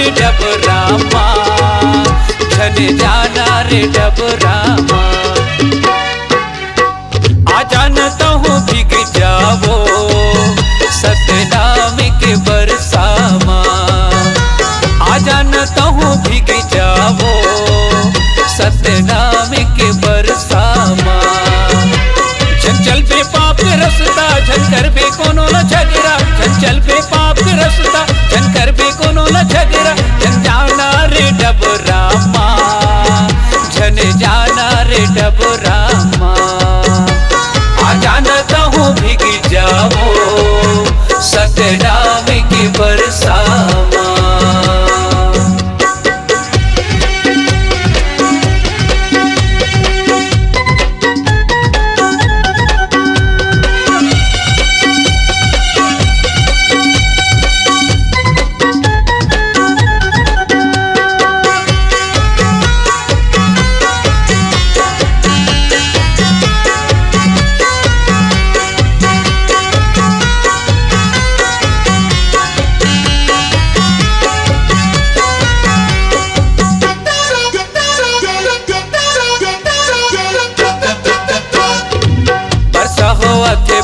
रे डबरामा, झन जाना रे डबरामा। आ जानता हूँ भीग जावो सतनाम के बरसामा, आ जानता हूँ भीग जावो सतनाम के बरसामा। झंझल पे पाप रसता झन कर बे कोनो न झगड़ा, झंझल पे पाप रसता झन कर बे कोनो न झगड़ा। झन जाना रे डबरामा, झन जाना रे डबरामा। आ जानता हूँ भीग जाओ सतनाम के बरसामा।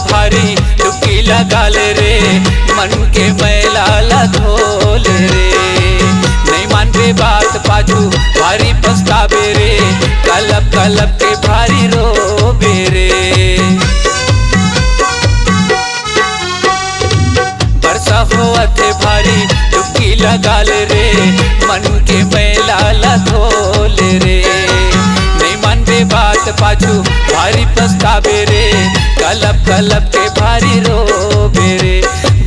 भारी डुबकी लगा ले रे, मन के मैला ला धोल रे। नहीं मान बे बात पाछू भारी पछतावे रे, कलब कलब के भारी रोबे रे। बरसा हुआ थे भारी डुबकी लगा ले रे, मन के मैला ला धोल रे। नहीं मान बे बात पाछू भारी पछतावे रे, कलब कलब के भारी रोबे रे।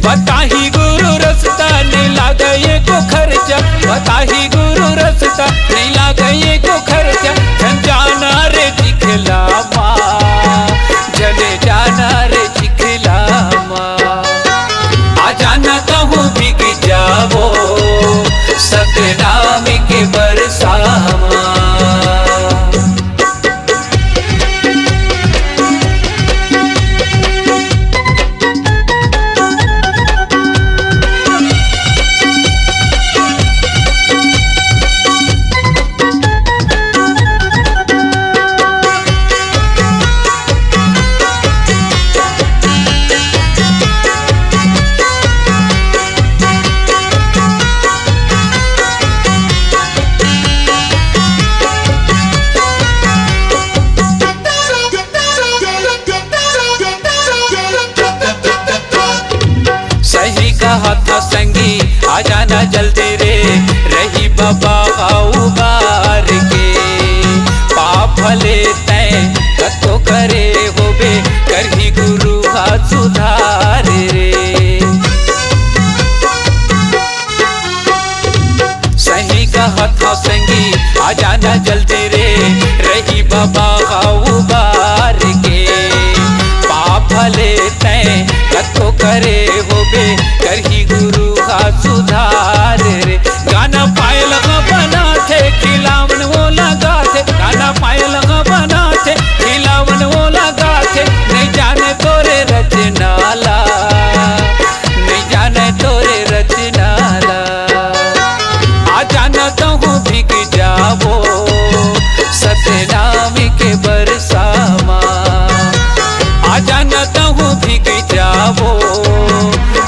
बताही गुरु रसता नहीं लागे को खर्चा, बताही गुरु रसता नहीं लागे को खर्चा। झन जाना रे चिखलामा, झन जाना रे चिखलामा। आ जानता हूँ भीग जावो सतनाम के बरसामा। था संगी आ जाना जल्दी रे, रही बाबा उबार के। पाप भले तय कतो करे होबे, करही गुरु हाथ सुधार रे। सही कहा था संगी आ जाना जल्दी रे, रही बाबा उबार के। पाप भले तय कतो करे होबे, करही गुरु का सुधार रे। गाना पायल बना थे खिलावन वो लगा थे, गाना पायल बना थे खिलावन वो लगा थे। नहीं जाने तोरे रचनाला, नहीं जाने तोरे रचनाला। आ जानता हूँ भीग जावो सतनाम के बरसामा, आ जानता हूँ भीग जावो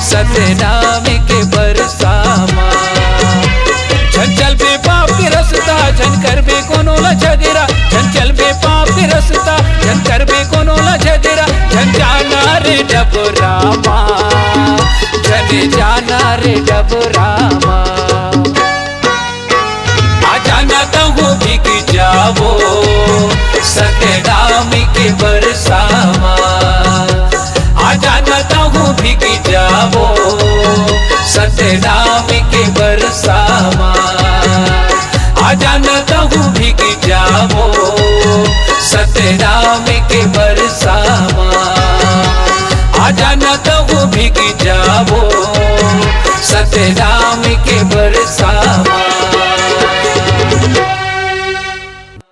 सतनाम के बरसामा। झंझल बे पाप के रसता झन कर बे कोनो ला झगड़ा, झंझल बे पाप के रसता झन कर बे कोनो ला झगड़ा। झन जाना रे डबरामा, झन जाना रे डबरामा। आ जानता हूँ भीग जावो सतनाम के बरसामा, आ जानता हूँ भीग जावो सतनाम